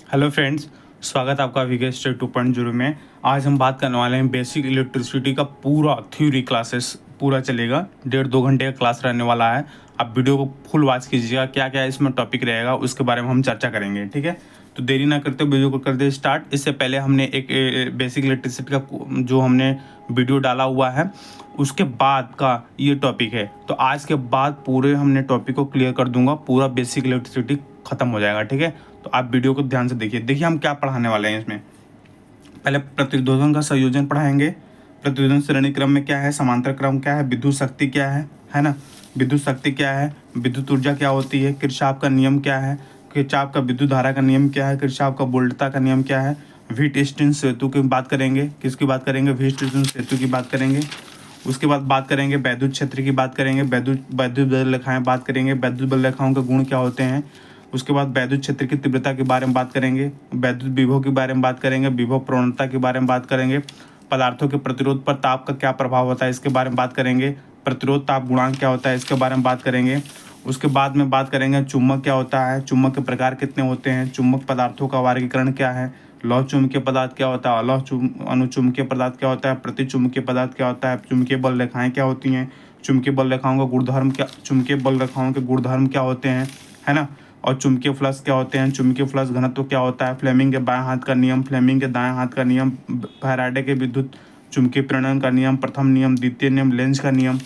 Hello friends, स्वागत है आपका विगेश 2.0 में। आज हम बात करने वाले हैं बेसिक इलेक्ट्रिसिटी का पूरा थ्योरी क्लासेस पूरा चलेगा। 1.5-2 घंटे का क्लास रहने वाला है। आप वीडियो को फुल वॉच कीजिएगा, क्या क्या इसमें टॉपिक रहेगा उसके बारे में हम चर्चा करेंगे, ठीक है। तो देरी ना करते वीडियो को कर दे स्टार्ट। इससे पहले हमने एक बेसिक इलेक्ट्रिसिटी का जो हमने वीडियो डाला हुआ है उसके बाद का ये टॉपिक है। तो आज के बाद पूरे हमने टॉपिक को क्लियर कर दूंगा, पूरा बेसिक इलेक्ट्रिसिटी खत्म हो जाएगा, ठीक है। तो आप वीडियो को ध्यान से देखिए हम क्या पढ़ाने वाले हैं इसमें। पहले प्रतिरोधों का संयोजन पढ़ाएंगे। प्रतिरोधन श्रेणी क्रम में क्या है, समांतर क्रम क्या है, विद्युत शक्ति क्या है ना। विद्युत शक्ति क्या है, विद्युत ऊर्जा क्या होती है, किरचॉफ का नियम क्या है, किरचॉफ का विद्युत धारा का नियम क्या है, किरचॉफ का वोल्टता का नियम क्या है। व्हीटस्टीन सेतु की बात करेंगे, किसकी बात करेंगे, व्हीटस्टीन सेतु की बात करेंगे। उसके बाद बात करेंगे वैद्युत क्षेत्र की बात करेंगे, वैद्युत वैद्युत बल रेखाएं बात करेंगे, वैद्युत बल रेखाओं के गुण क्या होते हैं। उसके बाद वैद्युत क्षेत्र की तीव्रता के बारे में बात करेंगे, वैद्युत विभव के बारे में बात करेंगे, विभव प्रवणता के बारे में बात करेंगे। पदार्थों के प्रतिरोध पर ताप का क्या प्रभाव होता है इसके बारे में बात करेंगे। प्रतिरोध ताप गुणांक क्या होता है इसके बारे में बात करेंगे। उसके बाद में बात करेंगे चुंबक क्या होता है, चुंबक के प्रकार कितने होते हैं, चुंबक पदार्थों का वर्गीकरण क्या है, लौह चुंबकीय पदार्थ क्या होता है, अनुचुंबकीय पदार्थ क्या होता है, प्रतिचुंबकीय पदार्थ क्या होता है, चुंबकीय बल रेखाएं क्या होती हैं, चुंबकीय बल रेखाओं का गुणधर्म क्या, चुंबकीय बल रेखाओं के गुणधर्म क्या होते हैं, है ना। और चुंबकीय फ्लक्स क्या होते हैं, चुंबकीय फ्लक्स घनत्व क्या होता है, फ्लेमिंग के बाएं हाथ का नियम, फ्लेमिंग के दाएं हाथ का नियम, फैराडे के विद्युत चुंबकीय प्रेरण का नियम, प्रथम नियम, द्वितीय नियम, लेंज का नियम।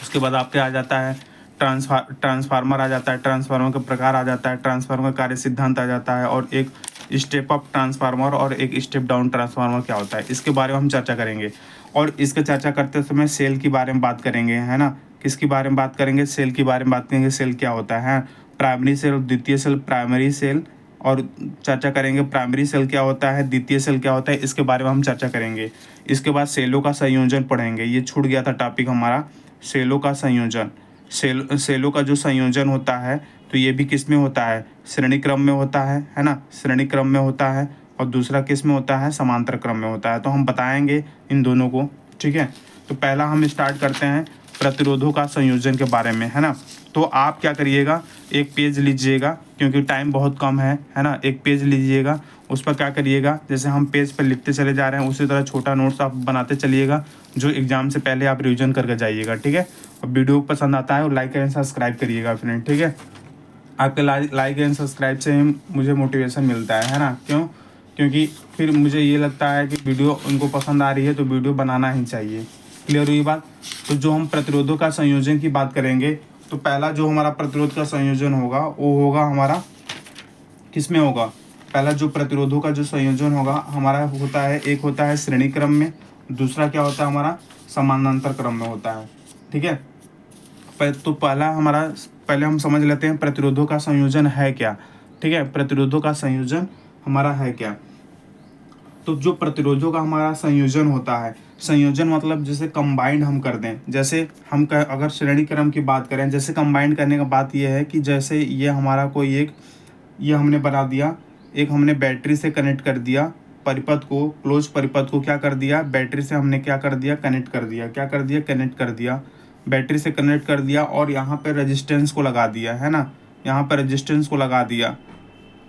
उसके बाद आपके आ जाता है ट्रांसफार्मर आ जाता है, ट्रांसफार्मर का प्रकार आ जाता है, ट्रांसफार्मर का कार्य सिद्धांत आ जाता है, और एक स्टेप अप ट्रांसफार्मर और एक स्टेप डाउन ट्रांसफार्मर क्या होता है इसके बारे में हम चर्चा करेंगे। और इसके चर्चा करते समय सेल के बारे में बात करेंगे, है ना। किसके बारे में बात करेंगे, सेल के बारे में बात करेंगे, सेल क्या होता है, प्राइमरी सेल, द्वितीय सेल, प्राइमरी सेल, और चर्चा करेंगे प्राइमरी सेल क्या होता है, द्वितीय सेल क्या होता है, इसके बारे में हम चर्चा करेंगे। इसके बाद सेलों का संयोजन पढ़ेंगे, ये छूट गया था टॉपिक हमारा, सेलों का संयोजन। सेलों का जो संयोजन होता है तो ये भी किस में होता है, श्रेणी क्रम में होता है ना, श्रेणी क्रम में होता है, और दूसरा किस में होता है, समांतर क्रम में होता है। तो हम बताएंगे इन दोनों को, ठीक है। तो पहला हम स्टार्ट करते हैं प्रतिरोधों का संयोजन के बारे में, है ना। तो आप क्या करिएगा, एक पेज लीजिएगा क्योंकि टाइम बहुत कम है ना। एक पेज लीजिएगा, उस पर क्या करिएगा, जैसे हम पेज पर लिखते चले जा रहे हैं उसी तरह छोटा नोट्स आप बनाते चलिएगा, जो एग्जाम से पहले आप रिवीजन करके जाइएगा, ठीक है। और वीडियो पसंद आता है और लाइक एंड सब्सक्राइब करिएगा फ्रेंड, ठीक है। आपके लाइक एंड सब्सक्राइब से ही मुझे मोटिवेशन मिलता है ना। क्यों, क्योंकि फिर मुझे ये लगता है कि वीडियो उनको पसंद आ रही है तो वीडियो बनाना ही चाहिए। क्लियर हुई बात। तो जो हम प्रतिरोधों का संयोजन की बात करेंगे, तो पहला जो हमारा प्रतिरोध का संयोजन होगा वो होगा हमारा किस में होगा, पहला जो प्रतिरोधों का जो संयोजन होगा हमारा होता है, एक होता है श्रेणी क्रम में, दूसरा क्या होता है हमारा समानांतर क्रम में होता है, ठीक है। तो पहले हम समझ लेते हैं प्रतिरोधों का संयोजन है क्या, ठीक है। प्रतिरोधों का संयोजन हमारा है क्या। तो जो प्रतिरोधों का हमारा संयोजन होता है, संयोजन मतलब जैसे कंबाइंड हम कर दें, जैसे हम अगर श्रेणी क्रम की बात करें, जैसे कंबाइंड करने का बात यह है कि जैसे ये हमारा कोई एक, ये हमने बना दिया, एक हमने बैटरी से कनेक्ट कर दिया परिपथ को, क्लोज परिपथ को क्या कर दिया, बैटरी से हमने क्या कर दिया, कनेक्ट कर दिया, क्या कर दिया, कनेक्ट कर दिया, बैटरी से कनेक्ट कर दिया, और यहाँ पर रेजिस्टेंस को लगा दिया, है ना, यहाँ पर रेजिस्टेंस को लगा दिया।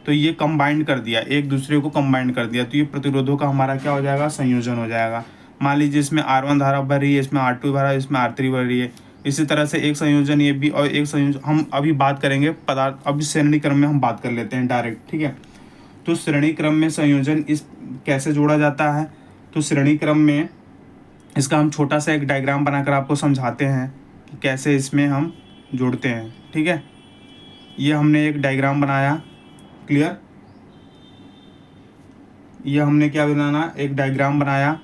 तो ये कंबाइंड कर दिया, एक दूसरे को कंबाइंड कर दिया, तो ये प्रतिरोधों का हमारा क्या हो जाएगा, संयोजन हो जाएगा। मान लीजिए इसमें R1 धारा भर रही है, इसमें R2 भरा है, इसमें R3 भर रही है, इसी तरह से एक संयोजन ये भी, और एक संयोजन हम अभी बात करेंगे पदार्थ, अभी श्रेणी क्रम में हम बात कर लेते हैं डायरेक्ट, ठीक है। तो श्रेणी क्रम में संयोजन इस कैसे जोड़ा जाता है, तो श्रेणी क्रम में इसका हम छोटा सा एक डायग्राम बनाकर आपको समझाते हैं कि कैसे इसमें हम जोड़ते हैं, ठीक है। ये हमने एक डायग्राम बनाया, क्लियर। ये हमने क्या बनाना, एक डायग्राम बनाया,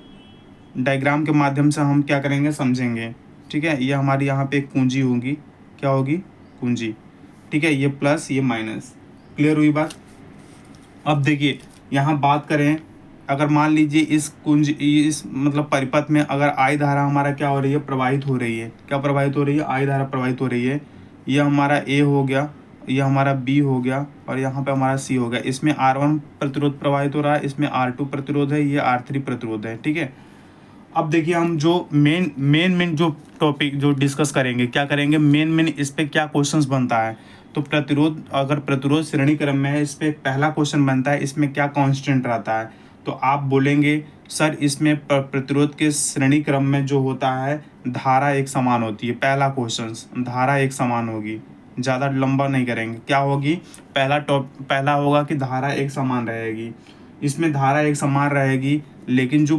डायग्राम के माध्यम से हम क्या करेंगे, समझेंगे, ठीक है। ये हमारी यहाँ पे एक कुंजी होगी, क्या होगी, कुंजी, ठीक है। ये प्लस ये माइनस, क्लियर हुई बात। अब देखिए यहाँ बात करें, अगर मान लीजिए इस मतलब परिपथ में अगर आई धारा हमारा क्या हो रही है, प्रवाहित हो रही है, क्या प्रवाहित हो रही है, आई धारा प्रवाहित हो रही है। ये हमारा ए हो गया, ये हमारा बी हो गया, और यहाँ पे हमारा सी हो गया। इसमें R1 प्रतिरोध प्रवाहित हो रहा है, इसमें R2 प्रतिरोध है, ये R3 प्रतिरोध है, ठीक है। अब देखिए हम जो मेन जो टॉपिक जो डिस्कस करेंगे, क्या करेंगे, मेन इस पे क्या क्वेश्चंस बनता है। तो प्रतिरोध, अगर प्रतिरोध श्रेणी क्रम में है, इस पे पहला क्वेश्चन बनता है इसमें क्या कांस्टेंट रहता है। तो आप बोलेंगे सर इसमें प्रतिरोध के श्रेणी क्रम में जो होता है धारा एक समान होती है। पहला क्वेश्चन, धारा एक समान होगी, ज़्यादा लंबा नहीं करेंगे। क्या होगी, पहला होगा कि धारा एक समान रहेगी। इसमें धारा एक समान रहेगी, लेकिन जो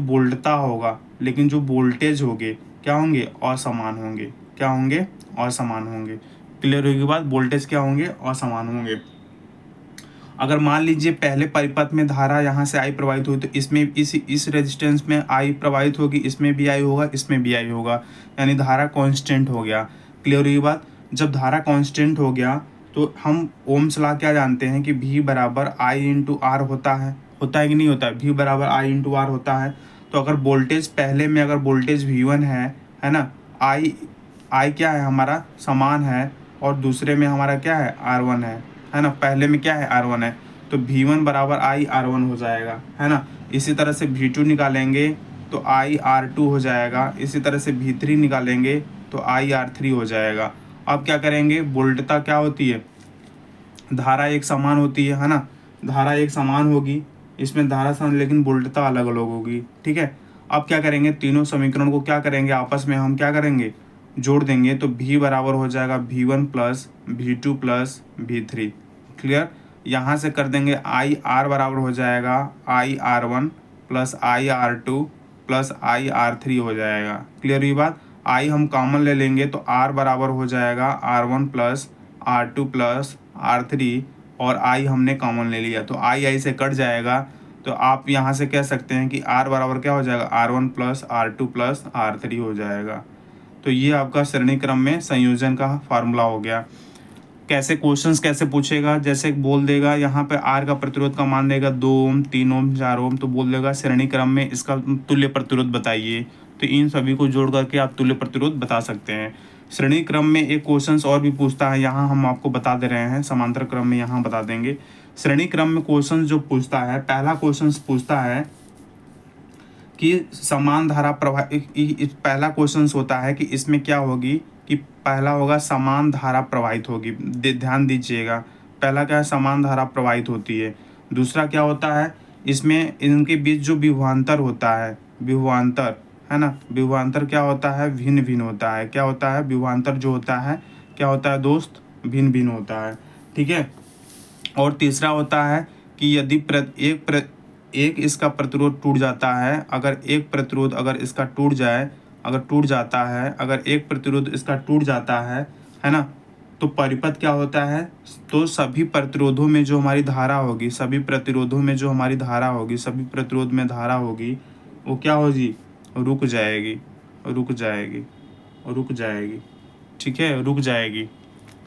वोल्टेज होंगे क्या होंगे, असमान होंगे। क्या होंगे, असमान होंगे। क्लियर होगी बात, वोल्टेज क्या होंगे, असमान होंगे। अगर मान लीजिए पहले परिपथ में धारा यहाँ से आई प्रवाहित हुई, तो इसमें इस रेजिस्टेंस में आई प्रवाहित होगी, इसमें भी आई होगा, इसमें भी आई होगा, यानी धारा कांस्टेंट हो गया। क्लियर हुई बात। जब धारा कांस्टेंट हो गया तो हम ओम्स लॉ क्या जानते हैं कि V बराबर I इंटू आर होता है कि नहीं होता है। V बराबर I इंटू आर होता है। तो अगर वोल्टेज पहले में अगर वोल्टेज V1 है ना, I क्या है हमारा समान है, और दूसरे में हमारा क्या है R1 है ना। पहले में क्या है R1 है, तो V1 बराबर I R1 हो जाएगा, है ना। इसी तरह से V2 निकालेंगे तो I R2 हो जाएगा। इसी तरह से V3 निकालेंगे तो I R3 हो जाएगा। अब क्या करेंगे, वोल्टता क्या होती है, धारा एक समान होती है ना। धारा एक समान होगी, इसमें धारा समान लेकिन वोल्टता अलग अलग होगी। ठीक है। अब क्या करेंगे, तीनों समीकरण को क्या करेंगे, आपस में हम क्या करेंगे, जोड़ देंगे। तो V बराबर हो जाएगा V1 plus V2 plus V3। Clear. यहाँ से कर देंगे I R बराबर हो जाएगा I R1 plus I R2 plus I R3 हो जाएगा। क्लियर हुई बात। I हम कॉमन ले लेंगे तो R बराबर हो जाएगा R1 plus R2 plus R3, और I हमने कॉमन ले लिया तो I से कट जाएगा। तो आप यहाँ से कह सकते हैं कि R बराबर क्या हो जाएगा, R1 plus R2 plus R3 हो जाएगा। तो ये आपका श्रेणी क्रम में संयोजन का फार्मूला हो गया। कैसे क्वेश्चंस कैसे पूछेगा, जैसे बोल देगा यहाँ पे R का प्रतिरोध का मान देगा 2 ओम, 3 ओम, 4 ओम, तो बोल देगा श्रेणी क्रम में इसका तुल्य प्रतिरोध बताइए। तो इन सभी को जोड़ करके आप तुल्य प्रतिरोध बता सकते हैं। श्रेणी क्रम में एक क्वेश्चंस और भी पूछता है, यहाँ हम आपको बता दे रहे हैं, समांतर क्रम में यहाँ बता देंगे। श्रेणी क्रम में क्वेश्चन जो पूछता है, पहला क्वेश्चन पूछता है कि समान धारा प्रवाह, पहला क्वेश्चन होता है कि इसमें क्या होगी, कि पहला होगा समान धारा प्रवाहित होगी। ध्यान दीजिएगा, पहला क्या है, समान धारा प्रवाहित होती है। दूसरा क्या होता है, इसमें इनके बीच जो विभवांतर होता है, विभवांतर है ना, विभवांतर क्या होता है, भिन्न भिन्न होता है। क्या होता है, विभवांतर जो होता है क्या होता है दोस्त, भिन्न भिन्न होता है। ठीक है। और तीसरा होता है कि यदि एक इसका प्रतिरोध टूट जाता है, अगर एक प्रतिरोध अगर इसका टूट जाए, अगर टूट जाता है, अगर एक प्रतिरोध इसका टूट जाता है ना, तो परिपथ क्या होता है, तो सभी प्रतिरोधों में जो हमारी धारा होगी, सभी प्रतिरोधों में जो हमारी धारा होगी, सभी प्रतिरोध में धारा होगी, वो क्या होगी, रुक जाएगी, रुक जाएगी, रुक जाएगी। ठीक है, रुक जाएगी।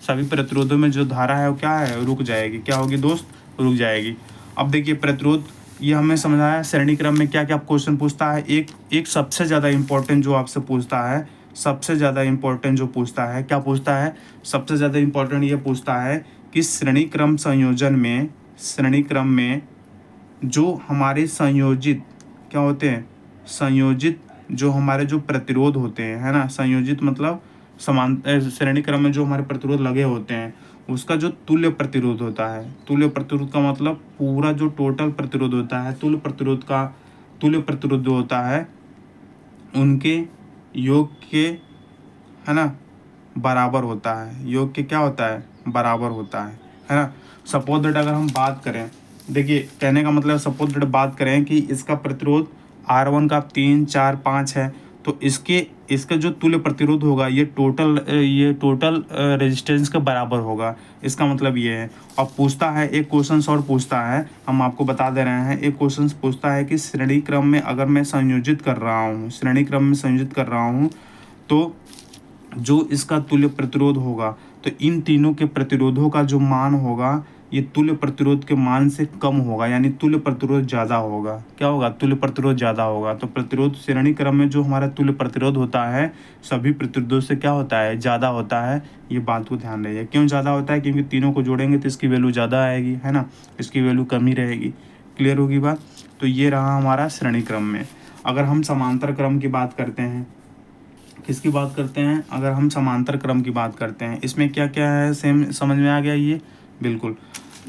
सभी प्रतिरोधों में जो धारा है वो क्या है, रुक जाएगी। क्या होगी दोस्त, रुक जाएगी। अब देखिए प्रतिरोध, ये हमें समझाया श्रेणी क्रम में क्या क्या क्वेश्चन पूछता है। एक सबसे ज़्यादा इम्पोर्टेंट जो आपसे पूछता है, सबसे ज़्यादा इम्पोर्टेंट जो पूछता है, क्या पूछता है, सबसे ज़्यादा इम्पोर्टेंट ये पूछता है कि श्रेणी क्रम संयोजन में, श्रेणी क्रम में जो हमारे संयोजित क्या होते हैं, संयोजित जो हमारे जो प्रतिरोध होते हैं, है ना, संयोजित मतलब समान श्रेणी क्रम में जो हमारे प्रतिरोध लगे होते हैं, उसका जो तुल्य प्रतिरोध होता है, तुल्य प्रतिरोध का मतलब पूरा जो टोटल प्रतिरोध होता है, तुल्य प्रतिरोध जो होता है उनके योग के, है ना, बराबर होता है। योग के क्या होता है, बराबर होता है ना। सपोज दैट अगर हम बात करें, देखिए कहने का मतलब सपोज दैट बात करें कि इसका प्रतिरोध R1 का 3, 4, 5 है, तो इसका जो तुल्य प्रतिरोध होगा ये टोटल रेजिस्टेंस के बराबर होगा। इसका मतलब ये है। अब पूछता है एक क्वेश्चन और पूछता है, हम आपको बता दे रहे हैं, एक क्वेश्चन पूछता है कि श्रेणी क्रम में अगर मैं संयोजित कर रहा हूँ, श्रेणी क्रम में संयोजित कर रहा हूँ, तो जो इसका तुल्य प्रतिरोध होगा, तो इन तीनों के प्रतिरोधों का जो मान होगा ये तुल्य प्रतिरोध के मान से कम होगा, यानी तुल्य प्रतिरोध ज़्यादा होगा। क्या होगा, तुल्य प्रतिरोध ज़्यादा होगा। तो प्रतिरोध श्रेणी क्रम में जो हमारा तुल्य प्रतिरोध होता है सभी प्रतिरोधों से क्या होता है, ज़्यादा होता है। ये बात को ध्यान रखिए। क्यों ज़्यादा होता है, क्योंकि तीनों को जोड़ेंगे तो इसकी वैल्यू ज़्यादा आएगी, है ना, इसकी वैल्यू कम ही रहेगी। क्लियर होगी बात। तो ये रहा हमारा श्रेणी क्रम में। अगर हम समांतर क्रम की बात करते हैं किसकी बात करते हैं, अगर हम समांतर क्रम की बात करते हैं, इसमें क्या क्या है सेम समझ में आ गया ये, बिल्कुल।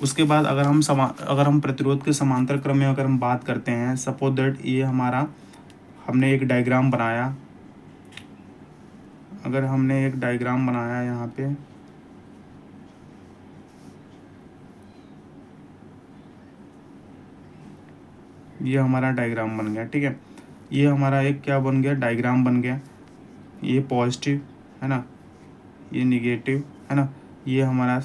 उसके बाद अगर हम प्रतिरोध के समांतर क्रम में अगर हम बात करते हैं, सपोज दैट ये हमारा हमने एक डायग्राम बनाया, अगर हमने एक डायग्राम बनाया यहाँ पे, ये हमारा डायग्राम बन गया, ठीक है। ये हमारा एक क्या बन गया, डायग्राम बन गया। ये पॉजिटिव है ना, ये निगेटिव है ना, ये हमारा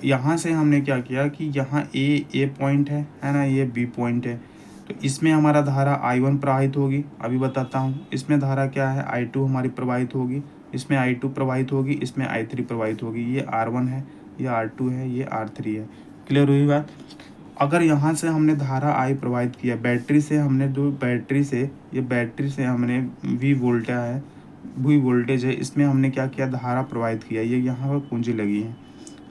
यहाँ से हमने क्या किया कि यहाँ ए पॉइंट है ना, ये बी पॉइंट है। तो इसमें हमारा धारा I1 प्रवाहित होगी, अभी बताता हूँ। इसमें धारा क्या है, I2 हमारी प्रवाहित होगी, इसमें I2 प्रवाहित होगी, इसमें I3 प्रवाहित होगी। ये R1 है, ये R2 है, ये R3 है। क्लियर हुई बात। अगर यहाँ से हमने धारा I प्रवाहित किया, बैटरी से हमने ये बैटरी से हमने वी वोल्टेज है, इसमें हमने क्या किया, धारा प्रवाहित किया, ये यहाँ पर पूंजी लगी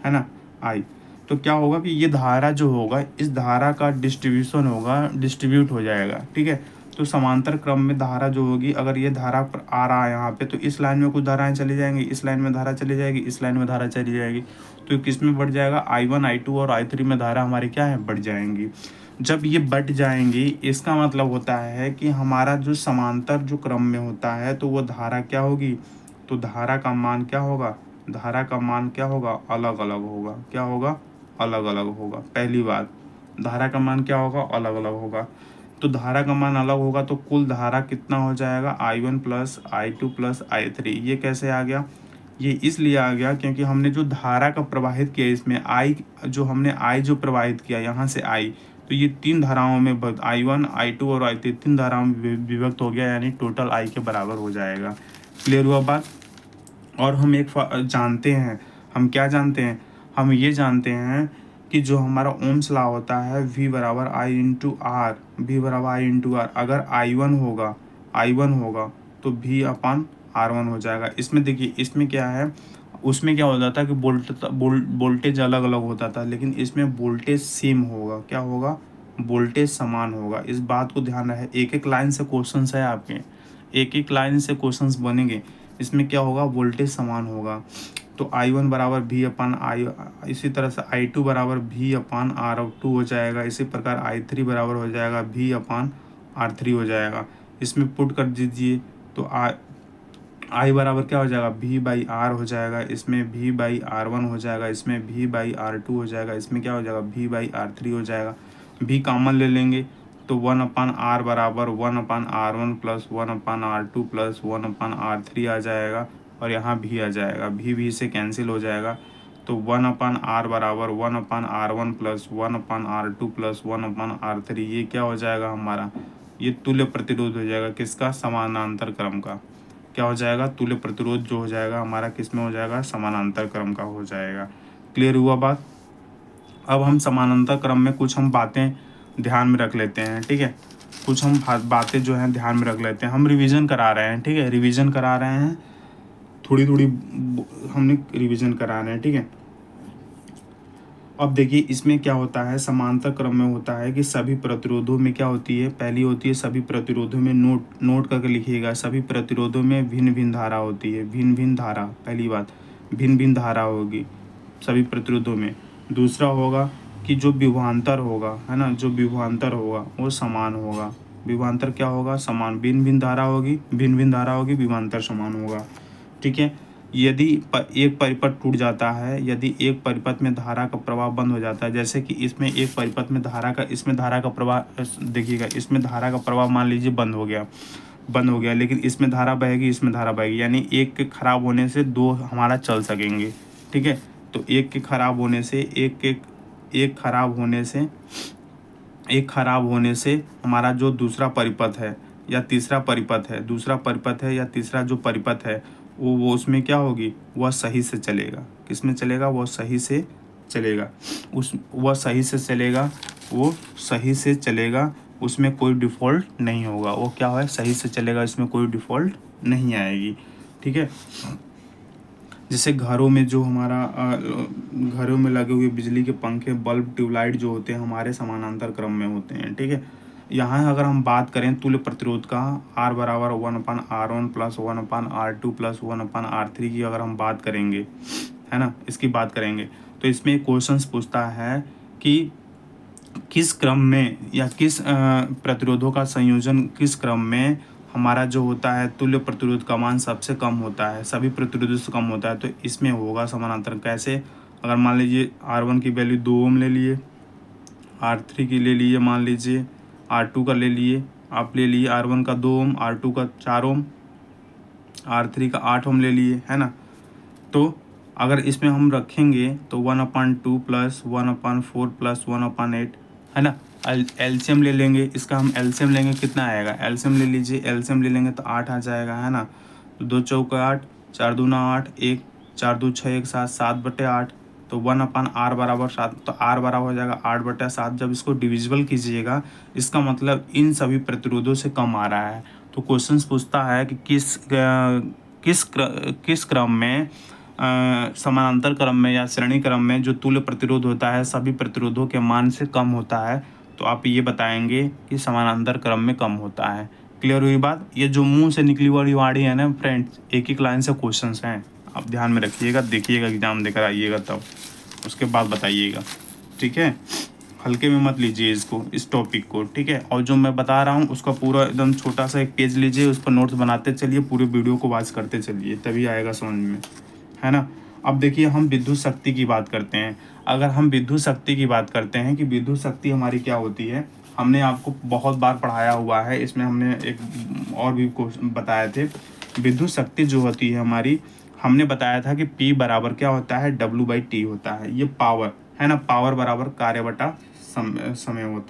है ना, I। तो क्या होगा कि ये धारा जो होगा, इस धारा का डिस्ट्रीब्यूट हो जाएगा, ठीक है। तो समांतर क्रम में धारा जो होगी, अगर ये धारा पर आ रहा है यहाँ पे, तो इस लाइन में कुछ धाराएं चली जाएंगी, इस लाइन में धारा चली जाएगी, इस लाइन में धारा चली जाएगी। तो किस में बढ़ जाएगा, I1 I2 और I3 में धारा हमारी क्या है, बढ़ जाएंगी। जब ये बढ़ जाएंगी, इसका मतलब होता है कि हमारा जो समांतर जो क्रम में होता है, तो वो धारा क्या होगी, तो धारा का मान क्या होगा, अलग अलग होगा। क्या होगा, अलग अलग होगा। पहली बात, धारा का मान क्या होगा, अलग अलग होगा। तो धारा का मान अलग होगा तो कुल धारा कितना हो जाएगा, I1 plus I2 plus I3। ये कैसे आ गया, ये इसलिए आ गया क्योंकि हमने जो धारा का प्रवाहित किया, इसमें I जो प्रवाहित किया यहाँ से I, तो ये तीन धाराओं में I1 I2 और I3 तीन धाराओं में विभक्त हो गया, यानी टोटल I के बराबर हो जाएगा। क्लियर हुआ बात। और हम जानते हैं, हम क्या जानते हैं, हम ये जानते हैं कि जो हमारा ओम्स लॉ होता है, V बराबर I इंटू आर, अगर I1 होगा तो V अपन R1 हो जाएगा। इसमें देखिए, इसमें क्या है, उसमें क्या होता था कि वोल्टेज अलग अलग होता था, लेकिन इसमें वोल्टेज सेम होगा। क्या होगा, वोल्टेज समान होगा। इस बात को ध्यान रहे, एक एक लाइन से क्वेश्चंस है आपके, एक एक लाइन से क्वेश्चंस बनेंगे। इसमें क्या होगा, वोल्टेज समान होगा। तो I1 बराबर V अपन I, इसी तरह से I2 बराबर V अपन R2 हो जाएगा। इसी प्रकार I3 बराबर हो जाएगा V अपन R3 हो जाएगा। इसमें पुट कर दीजिए तो I बराबर क्या हो जाएगा, V बाई R हो जाएगा, इसमें V बाई R1 हो जाएगा, इसमें V बाई R2 हो जाएगा, इसमें क्या हो जाएगा, V बाई R3 हो जाएगा। V कॉमन ले लेंगे तो 1 अपन R बराबर 1 अपन R1 प्लस 1 अपन R2 प्लस 1 अपन R3 आ जाएगा, और यहाँ V आ जाएगा। V से कैंसिल हो जाएगा, तो 1 अपन R बराबर 1 अपन R1 प्लस 1 अपन R2 प्लस 1 अपन R3, ये क्या हो जाएगा हमारा, ये तुल्य प्रतिरोध हो जाएगा। किसका, समानांतर क्रम का। क्या हो जाएगा, तुल्य प्रतिरोध जो हो जाएगा हमारा किस में हो जाएगा, समानांतर क्रम का हो जाएगा। क्लियर हुआ बात। अब हम समानांतर क्रम में कुछ हम बातें ध्यान में रख लेते हैं, ठीक है। कुछ हम बातें जो हैं ध्यान में रख लेते हैं। हम रिवीजन करा रहे हैं, ठीक है, रिवीजन करा रहे हैं, थोड़ी हमने रिवीजन करा रहे हैं, ठीक है। अब देखिए, इसमें क्या होता है, समांतर क्रम में होता है कि सभी प्रतिरोधों में क्या होती है, पहली होती है सभी प्रतिरोधों में, नोट करके लिखिएगा, सभी प्रतिरोधों में भिन्न भिन्न धारा होती है, भिन्न भिन्न धारा। पहली बात, भिन्न भिन्न धारा होगी सभी प्रतिरोधों में। दूसरा होगा कि जो विभवांतर होगा, है ना, जो विभवांतर होगा वो समान होगा। विभवांतर क्या होगा, समान। भिन्न भिन्न धारा होगी, विभवांतर समान होगा, ठीक है। यदि एक परिपथ टूट जाता है, यदि एक परिपथ में धारा का प्रवाह बंद हो जाता है, जैसे कि इसमें एक परिपथ में इसमें धारा का प्रवाह देखिएगा, इसमें धारा का प्रवाह मान लीजिए बंद हो गया, लेकिन इसमें धारा बहेगी, इसमें धारा बहेगी, यानी एक के खराब होने से दो हमारा चल सकेंगे, ठीक है। तो एक खराब होने से हमारा जो दूसरा परिपथ है या तीसरा जो परिपथ है, वो उसमें क्या होगी, वह सही से चलेगा। किसमें चलेगा, वह सही से चलेगा, उसमें कोई डिफ़ॉल्ट नहीं होगा। वो क्या है, सही से चलेगा, इसमें कोई डिफ़ॉल्ट नहीं आएगी, ठीक है। जैसे घरों में जो हमारा घरों में लगे हुए बिजली के पंखे, बल्ब, ट्यूबलाइट जो होते हैं हमारे समानांतर क्रम में होते हैं, ठीक है। यहाँ अगर हम बात करें तुल्य प्रतिरोध का, R बराबर 1/R1 plus 1/R2 plus 1/R3 की अगर हम बात करेंगे, है ना, इसकी बात करेंगे, तो इसमें क्वेश्चंस पूछता है कि किस क्रम में या किस प्रतिरोधों का संयोजन किस क्रम में हमारा जो होता है तुल्य प्रतिरोध का मान सबसे कम होता है, सभी प्रतिरोधों से कम होता है। तो इसमें होगा समानांतर कैसे, अगर मान लीजिए R1 की वैल्यू 2 ओम ले लिए, R3 की ले लिए, मान लीजिए R2 का ले लिए, आप ले लिए R1 का 2 ओम, R2 का 4 ओम, R3 का 8 ओम ले लिए, है ना। तो अगर इसमें हम रखेंगे तो 1/2 प्लस 1/4 प्लस 1/8, है ना। एलसीएम ले लेंगे, इसका हम एलसीएम लेंगे, कितना आएगा, एलसीएम ले लीजिए, एलसीएम ले लेंगे तो 8 आ जाएगा, है ना। तो 2 चौका 8, 4 दूना 8, 1 4 2 6 1 7, 7/8, तो 1/R बराबर 7, तो R बराबर हो जाएगा 8/7। जब इसको डिविजिबल कीजिएगा, इसका मतलब इन सभी प्रतिरोधों से कम आ रहा है। तो क्वेश्चन पूछता है कि किस क्रम में समानांतर क्रम में या श्रेणी क्रम में जो तुल्य प्रतिरोध होता है सभी प्रतिरोधों के मान से कम होता है, तो आप ये बताएंगे कि समानांतर क्रम में कम होता है। क्लियर हुई बात। ये जो मुंह से निकली वाली वाणी है ना फ्रेंड्स, एक एक लाइन से क्वेश्चंस हैं, आप ध्यान में रखिएगा, देखिएगा एग्जाम देकर आइएगा तब उसके बाद बताइएगा, ठीक है। हल्के में मत लीजिए इसको, इस टॉपिक को, ठीक है। और जो मैं बता रहा हूँ उसका पूरा एकदम छोटा सा एक पेज लीजिए, उस पर नोट्स बनाते चलिए, पूरे वीडियो को वॉच करते चलिए, तभी आएगा समझ में, है ना। अब देखिए हम विद्युत शक्ति की बात करते हैं। अगर हम विद्युत शक्ति की बात करते हैं कि विद्युत शक्ति हमारी क्या होती है, हमने आपको बहुत बार पढ़ाया हुआ है, इसमें हमने एक और भी बताए थे। विद्युत शक्ति जो होती है हमारी, हमने बताया था कि P बराबर क्या होता है, W/T होता है। ये पावर है ना, पावर बराबर कार्य बटा समय होता है।